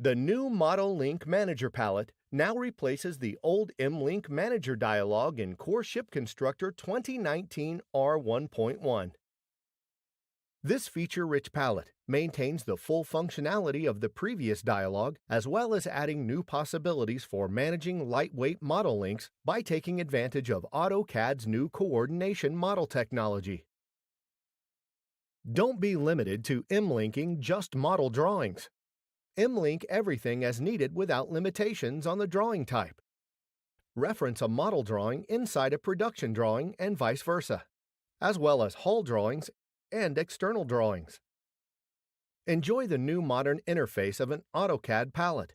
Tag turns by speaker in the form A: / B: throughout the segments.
A: The new MLink Manager palette now replaces the old MLink Manager dialog in Core ShipConstructor 2019 R1.1. This feature-rich palette maintains the full functionality of the previous dialog, as well as adding new possibilities for managing lightweight model links by taking advantage of AutoCAD's new coordination model technology. Don't be limited to MLinking just model drawings. MLink everything as needed without limitations on the drawing type. Reference a model drawing inside a production drawing and vice versa, as well as hull drawings and external drawings. Enjoy the new modern interface of an AutoCAD palette.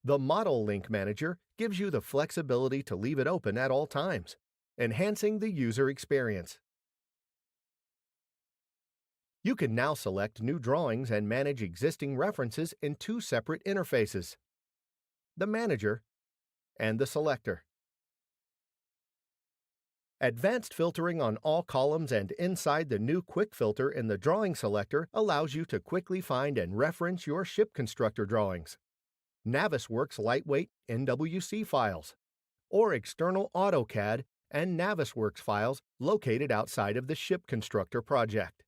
A: The MLink Manager gives you the flexibility to leave it open at all times, enhancing the user experience. You can now select new drawings and manage existing references in two separate interfaces: the Manager and the Selector. Advanced filtering on all columns and inside the new Quick Filter in the Drawing Selector allows you to quickly find and reference your ShipConstructor drawings, Navisworks lightweight NWC files, or external AutoCAD and Navisworks files located outside of the ShipConstructor project.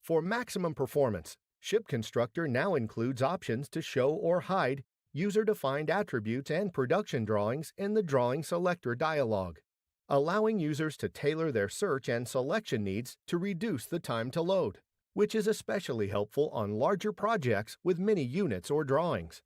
A: For maximum performance, ShipConstructor now includes options to show or hide user-defined attributes and production drawings in the Drawing Selector dialog, allowing users to tailor their search and selection needs to reduce the time to load, which is especially helpful on larger projects with many units or drawings.